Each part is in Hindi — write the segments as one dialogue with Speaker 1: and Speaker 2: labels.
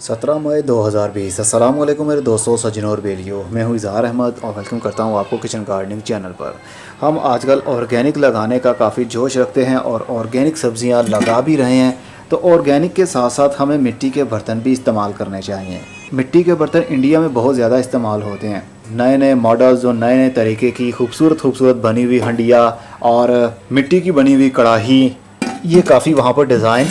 Speaker 1: 17 मई 2020। अस्सलाम वालेकुम मेरे दोस्तों, सज्जनों और बेलियों। मैं हूँ इज़हार अहमद और वेलकम करता हूँ आपको किचन गार्डनिंग चैनल पर। हम आजकल ऑर्गेनिक लगाने का काफ़ी जोश रखते हैं और ऑर्गेनिक सब्जियाँ लगा भी रहे हैं। तो ऑर्गेनिक के साथ साथ हमें मिट्टी के बर्तन भी इस्तेमाल करने चाहिए। मिट्टी के बर्तन इंडिया में बहुत ज़्यादा इस्तेमाल होते हैं। नए नए मॉडल्स और नए नए तरीके की खूबसूरत खूबसूरत बनी हुई हंडिया और मिट्टी की बनी हुई कढ़ाही, ये काफ़ी वहाँ पर डिज़ाइन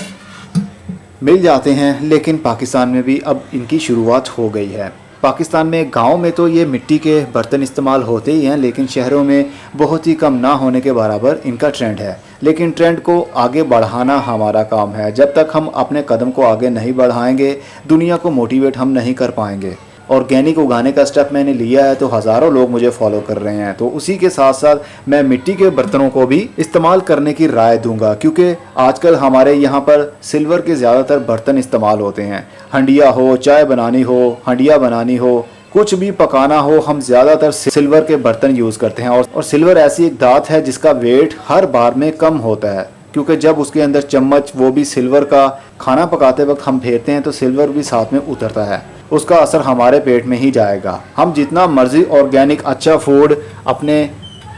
Speaker 1: मिल जाते हैं। लेकिन पाकिस्तान में भी अब इनकी शुरुआत हो गई है। पाकिस्तान में गांव में तो ये मिट्टी के बर्तन इस्तेमाल होते ही हैं, लेकिन शहरों में बहुत ही कम ना होने के बराबर इनका ट्रेंड है। लेकिन ट्रेंड को आगे बढ़ाना हमारा काम है। जब तक हम अपने कदम को आगे नहीं बढ़ाएंगे, दुनिया को मोटिवेट हम नहीं कर पाएंगे। ऑर्गेनिक उगाने का स्टेप मैंने लिया है तो हज़ारों लोग मुझे फॉलो कर रहे हैं। तो उसी के साथ साथ मैं मिट्टी के बर्तनों को भी इस्तेमाल करने की राय दूंगा, क्योंकि आजकल हमारे यहाँ पर सिल्वर के ज़्यादातर बर्तन इस्तेमाल होते हैं। हंडिया हो, चाय बनानी हो, हंडिया बनानी हो, कुछ भी पकाना हो, हम ज़्यादातर सिल्वर के बर्तन यूज़ करते हैं। और सिल्वर ऐसी एक धात है जिसका वेट हर बार में कम होता है, क्योंकि जब उसके अंदर चम्मच वो भी सिल्वर का खाना पकाते वक्त हम फेरते हैं तो सिल्वर भी साथ में उतरता है। उसका असर हमारे पेट में ही जाएगा। हम जितना मर्जी ऑर्गेनिक अच्छा फूड अपने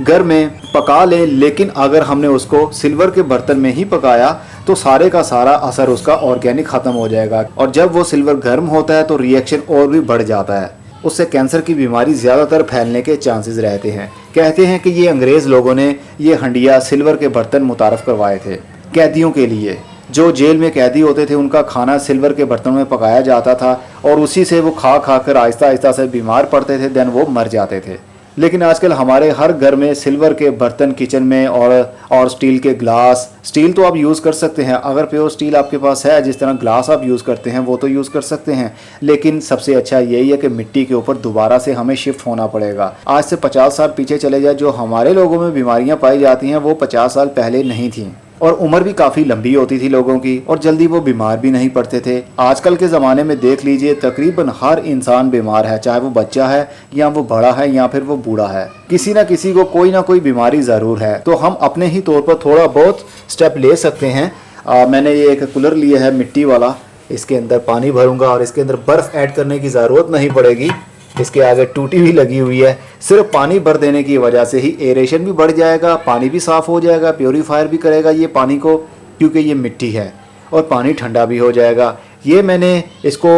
Speaker 1: घर में पका लें, लेकिन अगर हमने उसको सिल्वर के बर्तन में ही पकाया तो सारे का सारा असर उसका ऑर्गेनिक ख़त्म हो जाएगा। और जब वो सिल्वर गर्म होता है तो रिएक्शन और भी बढ़ जाता है। उससे कैंसर की बीमारी ज़्यादातर फैलने के चांसेस रहते हैं। कहते हैं कि ये अंग्रेज़ लोगों ने ये हंडिया सिल्वर के बर्तन मुतारफ़ करवाए थे कैदियों के लिए। जो जेल में कैदी होते थे उनका खाना सिल्वर के बर्तनों में पकाया जाता था और उसी से वो खा खा कर आहिस्ता आहिस्ता से बीमार पड़ते थे, देन वो मर जाते थे। लेकिन आजकल हमारे हर घर में सिल्वर के बर्तन किचन में और स्टील के ग्लास। स्टील तो आप यूज़ कर सकते हैं, अगर प्योर स्टील आपके पास है, जिस तरह ग्लास आप यूज़ करते हैं वो तो यूज़ कर सकते हैं। लेकिन सबसे अच्छा यही है कि मिट्टी के ऊपर दोबारा से हमें शिफ्ट होना पड़ेगा। आज से 50 साल पीछे चले जाए, जो हमारे लोगों में बीमारियाँ पाई जाती हैं वो 50 साल पहले नहीं थी। और उम्र भी काफ़ी लंबी होती थी लोगों की और जल्दी वो बीमार भी नहीं पड़ते थे। आजकल के ज़माने में देख लीजिए, तकरीबन हर इंसान बीमार है, चाहे वो बच्चा है या वो बड़ा है या फिर वो बूढ़ा है। किसी ना किसी को कोई ना कोई बीमारी ज़रूर है। तो हम अपने ही तौर पर थोड़ा बहुत स्टेप ले सकते हैं। मैंने ये एक कूलर लिया है मिट्टी वाला, इसके अंदर पानी भरूंगा और इसके अंदर बर्फ़ ऐड करने की ज़रूरत नहीं पड़ेगी। इसके आगे टूटी भी लगी हुई है। सिर्फ पानी भर देने की वजह से ही एरेशन भी बढ़ जाएगा, पानी भी साफ़ हो जाएगा, प्योरीफायर भी करेगा ये पानी को, क्योंकि ये मिट्टी है, और पानी ठंडा भी हो जाएगा। ये मैंने इसको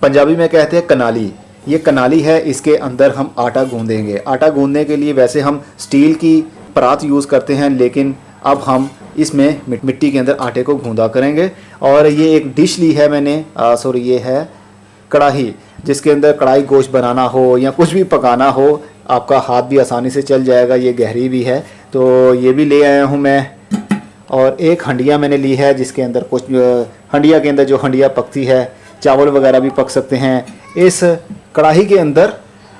Speaker 1: पंजाबी में कहते हैं कनाली। ये कनाली है, इसके अंदर हम आटा गूंदेंगे। आटा गूंदने के लिए वैसे हम स्टील की परात यूज़ करते हैं, लेकिन अब हम इसमें मिट्टी के अंदर आटे को गूंदा करेंगे। और ये एक डिश ली है मैंने, सॉरी ये है कढ़ाई, जिसके अंदर कढ़ाई गोश्त बनाना हो या कुछ भी पकाना हो, आपका हाथ भी आसानी से चल जाएगा। ये गहरी भी है तो ये भी ले आया हूँ मैं। और एक हंडिया मैंने ली है, जिसके अंदर कुछ हंडिया के अंदर जो हंडिया पकती है, चावल वगैरह भी पक सकते हैं। इस कढ़ाई के अंदर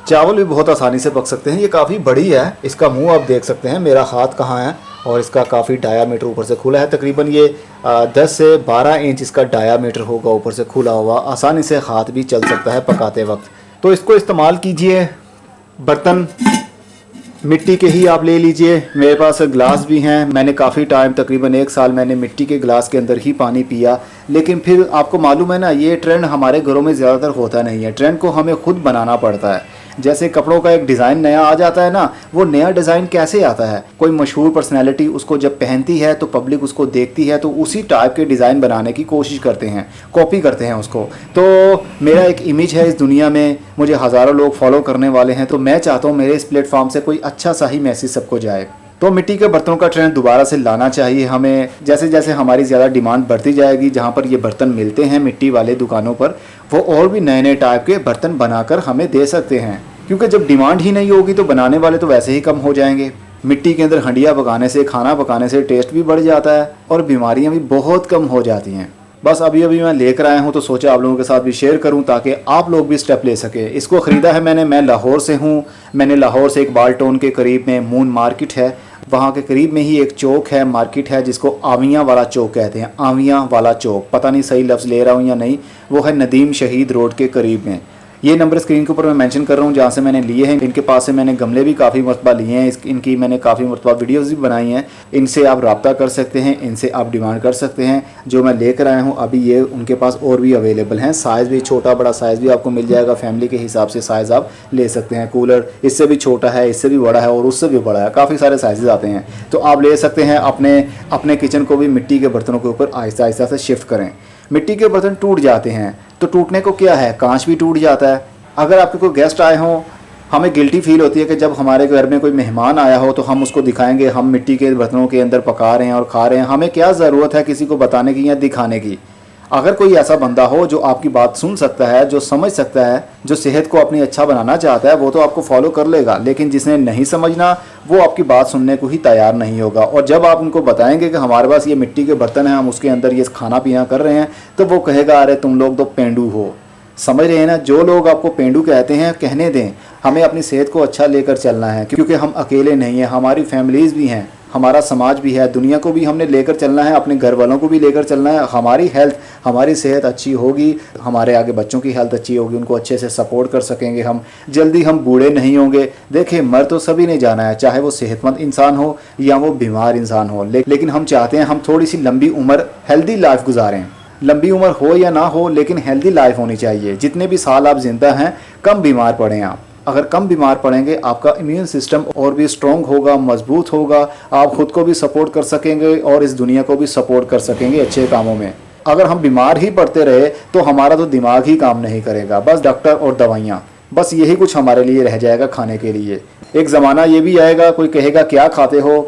Speaker 1: चावल भी बहुत आसानी से पक सकते हैं। ये काफ़ी बड़ी है, इसका मुंह आप देख सकते हैं, मेरा हाथ कहाँ है, और इसका काफ़ी डायामीटर ऊपर से खुला है। तकरीबन ये 10 से 12 इंच इसका डायामीटर होगा ऊपर से खुला हुआ। आसानी से हाथ भी चल सकता है पकाते वक्त। तो इसको इस्तेमाल कीजिए। बर्तन मिट्टी के ही आप ले लीजिए। मेरे पास ग्लास भी हैं। मैंने काफ़ी टाइम, तकरीबन 1 साल मैंने मिट्टी के गिलास के अंदर ही पानी पिया। लेकिन फिर आपको मालूम है ना, ये ट्रेंड हमारे घरों में ज़्यादातर होता नहीं है। ट्रेंड को हमें खुद बनाना पड़ता है। जैसे कपड़ों का एक डिज़ाइन नया आ जाता है ना, वो नया डिज़ाइन कैसे आता है? कोई मशहूर पर्सनैलिटी उसको जब पहनती है तो पब्लिक उसको देखती है, तो उसी टाइप के डिज़ाइन बनाने की कोशिश करते हैं, कॉपी करते हैं उसको। तो मेरा एक इमेज है इस दुनिया में, मुझे हज़ारों लोग फॉलो करने वाले हैं, तो मैं चाहता हूँ मेरे इस प्लेटफॉर्म से कोई अच्छा सा ही मैसेज सबको जाए। तो मिट्टी के बर्तनों का ट्रेंड दोबारा से लाना चाहिए हमें। जैसे जैसे हमारी ज़्यादा डिमांड बढ़ती जाएगी, जहाँ पर ये बर्तन मिलते हैं मिट्टी वाले दुकानों पर, वो और भी नए नए टाइप के बर्तन बनाकर हमें दे सकते हैं। क्योंकि जब डिमांड ही नहीं होगी तो बनाने वाले तो वैसे ही कम हो जाएंगे। मिट्टी के अंदर हंडिया पकाने से, खाना पकाने से टेस्ट भी बढ़ जाता है और बीमारियाँ भी बहुत कम हो जाती हैं। बस अभी अभी मैं लेकर आया हूँ तो सोचा आप लोगों के साथ भी शेयर करूँ, ताकि आप लोग भी स्टेप ले सके। इसको ख़रीदा है मैंने, मैं लाहौर से हूँ। मैंने लाहौर से एक बाल्टोन के करीब में मून मार्केट है, वहाँ के करीब में ही एक चौक है, मार्केट है, जिसको आवियाँ वाला चौक कहते हैं। आवियाँ वाला चौक, पता नहीं सही लफ्ज़ ले रहा हूँ या नहीं, वो है नदीम शहीद रोड के करीब में। ये नंबर स्क्रीन के ऊपर मैं मेंशन कर रहा हूँ जहाँ से मैंने लिए हैं। इनके पास से मैंने गमले भी काफ़ी मरतबा लिए हैं, इनकी मैंने काफ़ी मरतबा वीडियोज़ भी बनाई हैं। इनसे आप रब्ता कर सकते हैं, इनसे आप डिमांड कर सकते हैं। जो मैं लेकर आया हूँ अभी ये उनके पास और भी अवेलेबल हैं। साइज़ भी छोटा बड़ा साइज़ भी आपको मिल जाएगा, फैमिली के हिसाब से साइज़ आप ले सकते हैं। कूलर इससे भी छोटा है, इससे भी बड़ा है और उससे भी बड़ा है, काफ़ी सारे साइज़ आते हैं। तो आप ले सकते हैं। अपने किचन को भी मिट्टी के बर्तनों के ऊपर आहिस्ता आहिस्ता से शिफ्ट करें। मिट्टी के बर्तन टूट जाते हैं तो टूटने को क्या है, कांच भी टूट जाता है। अगर आपके कोई गेस्ट आए हों, हमें गिल्टी फील होती है कि जब हमारे घर में कोई मेहमान आया हो तो हम उसको दिखाएंगे हम मिट्टी के बर्तनों के अंदर पका रहे हैं और खा रहे हैं। हमें क्या ज़रूरत है किसी को बताने की या दिखाने की। अगर कोई ऐसा बंदा हो जो आपकी बात सुन सकता है, जो समझ सकता है, जो सेहत को अपनी अच्छा बनाना चाहता है, वो तो आपको फॉलो कर लेगा। लेकिन जिसने नहीं समझना वो आपकी बात सुनने को ही तैयार नहीं होगा। और जब आप उनको बताएंगे कि हमारे पास ये मिट्टी के बर्तन हैं, हम उसके अंदर ये खाना पीना कर रहे हैं, तो वो कहेगा अरे तुम लोग तो पेंडू हो। समझ रहे हैं ना। जो लोग आपको पेंडू कहते हैं कहने दें, हमें अपनी सेहत को अच्छा लेकर चलना है, क्योंकि हम अकेले नहीं हैं, हमारी फैमिलीज़ भी हैं, हमारा समाज भी है, दुनिया को भी हमने लेकर चलना है, अपने घर वालों को भी लेकर चलना है। हमारी हेल्थ, हमारी सेहत अच्छी होगी, हमारे आगे बच्चों की हेल्थ अच्छी होगी, उनको अच्छे से सपोर्ट कर सकेंगे। हम जल्दी हम बूढ़े नहीं होंगे। देखिए मर तो सभी ने जाना है, चाहे वो सेहतमंद इंसान हो या वो बीमार इंसान हो, लेकिन हम चाहते हैं हम थोड़ी सी लंबी उम्र हेल्दी लाइफ गुजारें। लंबी उम्र हो या ना हो, लेकिन हेल्दी लाइफ होनी चाहिए। जितने भी साल आप जिंदा हैं, कम बीमार पड़ें आप। अगर कम बीमार पड़ेंगे आपका इम्यून सिस्टम और भी स्ट्रॉन्ग होगा, मजबूत होगा, आप खुद को भी सपोर्ट कर सकेंगे और इस दुनिया को भी सपोर्ट कर सकेंगे अच्छे कामों में। अगर हम बीमार ही पड़ते रहे तो हमारा तो दिमाग ही काम नहीं करेगा, बस डॉक्टर और दवाइयाँ, बस यही कुछ हमारे लिए रह जाएगा खाने के लिए। एक ज़माना ये भी आएगा, कोई कहेगा क्या खाते हो,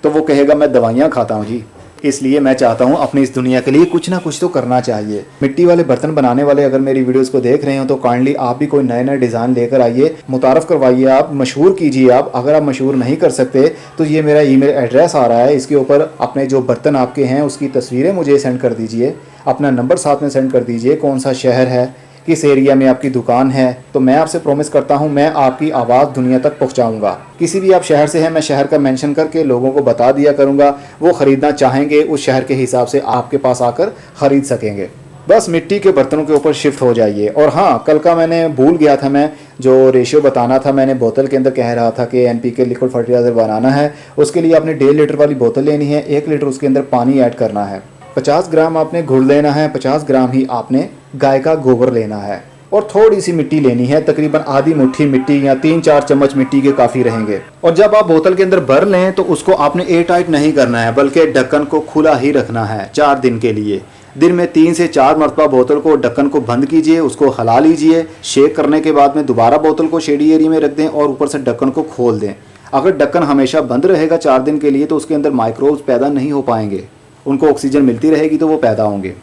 Speaker 1: तो वो कहेगा मैं दवाइयाँ खाता हूँ जी। इसलिए मैं चाहता हूँ अपनी इस दुनिया के लिए कुछ ना कुछ तो करना चाहिए। मिट्टी वाले बर्तन बनाने वाले अगर मेरी वीडियोस को देख रहे हो तो काइंडली आप भी कोई नए नए डिज़ाइन लेकर आइए, मुतारफ़ करवाइए, आप मशहूर कीजिए। आप अगर आप मशहूर नहीं कर सकते तो ये मेरा ईमेल एड्रेस आ रहा है, इसके ऊपर अपने जो बर्तन आपके हैं उसकी तस्वीरें मुझे सेंड कर दीजिए, अपना नंबर साथ में सेंड कर दीजिए, कौन सा शहर है, किस एरिया में आपकी दुकान है। तो मैं आपसे प्रॉमिस करता हूं मैं आपकी आवाज़ दुनिया तक पहुंचाऊंगा। किसी भी आप शहर से हैं, मैं शहर का मेंशन करके लोगों को बता दिया करूंगा, वो ख़रीदना चाहेंगे उस शहर के हिसाब से आपके पास आकर ख़रीद सकेंगे। बस मिट्टी के बर्तनों के ऊपर शिफ्ट हो जाइए। और हाँ, कल का मैंने भूल गया था, मैं जो रेशियो बताना था, मैंने बोतल के अंदर कह रहा था कि NPK लिक्विड फर्टिलाइज़र बनाना है। उसके लिए आपने 1.5 लीटर वाली बोतल लेनी है, 1 लीटर उसके अंदर पानी ऐड करना है, 50 ग्राम आपने गुड़ लेना है, 50 ग्राम ही आपने गाय का गोबर लेना है और थोड़ी सी मिट्टी लेनी है, तकरीबन आधी मुट्ठी मिट्टी या 3-4 चम्मच मिट्टी के काफ़ी रहेंगे। और जब आप बोतल के अंदर भर लें तो उसको आपने एयर टाइट नहीं करना है, बल्कि ढक्कन को खुला ही रखना है 4 दिन के लिए। दिन में 3 से 4 मरतबा बोतल को, ढक्कन को बंद कीजिए, उसको हिला लीजिए। शेक करने के बाद में दोबारा बोतल को शेडी एरिया में रख दें और ऊपर से ढक्कन को खोल दें। अगर ढक्कन हमेशा बंद रहेगा 4 दिन के लिए तो उसके अंदर माइक्रोब्स पैदा नहीं हो पाएंगे, उनको ऑक्सीजन मिलती रहेगी तो वो पैदा होंगे।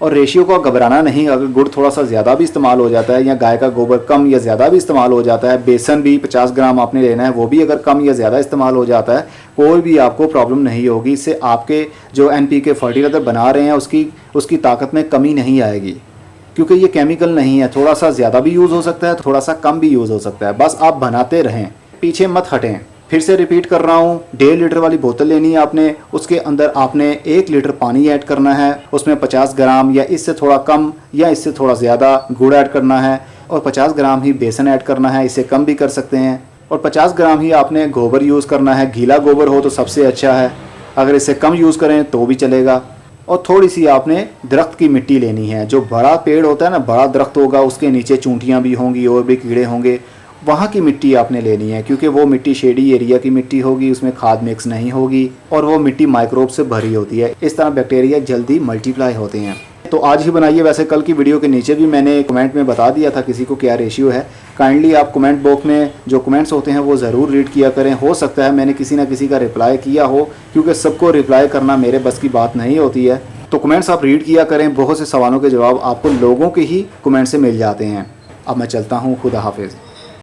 Speaker 1: और रेशियो को घबराना नहीं, अगर गुड़ थोड़ा सा ज़्यादा भी इस्तेमाल हो जाता है या गाय का गोबर कम या ज़्यादा भी इस्तेमाल हो जाता है, बेसन भी 50 ग्राम आपने लेना है, वो भी अगर कम या ज़्यादा इस्तेमाल हो जाता है, कोई भी आपको प्रॉब्लम नहीं होगी। इससे आपके जो NPK फर्टिलाइज़र बना रहे हैं उसकी ताकत में कमी नहीं आएगी, क्योंकि ये केमिकल नहीं है। थोड़ा सा ज़्यादा भी यूज़ हो सकता है, थोड़ा सा कम भी यूज़ हो सकता है, बस आप बनाते रहें, पीछे मत हटें। फिर से रिपीट कर रहा हूँ, 1.5 लीटर वाली बोतल लेनी है आपने, उसके अंदर आपने 1 लीटर पानी ऐड करना है, उसमें 50 ग्राम या इससे थोड़ा कम या इससे थोड़ा ज़्यादा गुड़ ऐड करना है और 50 ग्राम ही बेसन ऐड करना है, इससे कम भी कर सकते हैं। और 50 ग्राम ही आपने गोबर यूज़ करना है, गीला गोबर हो तो सबसे अच्छा है, अगर इससे कम यूज़ करें तो भी चलेगा। और थोड़ी सी आपने दरख्त की मिट्टी लेनी है, जो बड़ा पेड़ होता है ना, बड़ा दरख्त होगा, उसके नीचे चूंटियाँ भी होंगी और भी कीड़े होंगे, वहाँ की मिट्टी आपने लेनी है, क्योंकि वो मिट्टी शेडी एरिया की मिट्टी होगी, उसमें खाद मिक्स नहीं होगी और वो मिट्टी माइक्रोब से भरी होती है। इस तरह बैक्टीरिया जल्दी मल्टीप्लाई होते हैं। तो आज ही बनाइए। वैसे कल की वीडियो के नीचे भी मैंने कमेंट में बता दिया था किसी को क्या रेशियो है। काइंडली आप कमेंट बॉक्स में जो कमेंट्स होते हैं वो ज़रूर रीड किया करें। हो सकता है मैंने किसी ना किसी का रिप्लाई किया हो, क्योंकि सबको रिप्लाई करना मेरे बस की बात नहीं होती है। तो कमेंट्स आप रीड किया करें, बहुत से सवालों के जवाब आपको लोगों के ही कमेंट से मिल जाते हैं। अब मैं चलता हूँ, खुदा हाफिज़।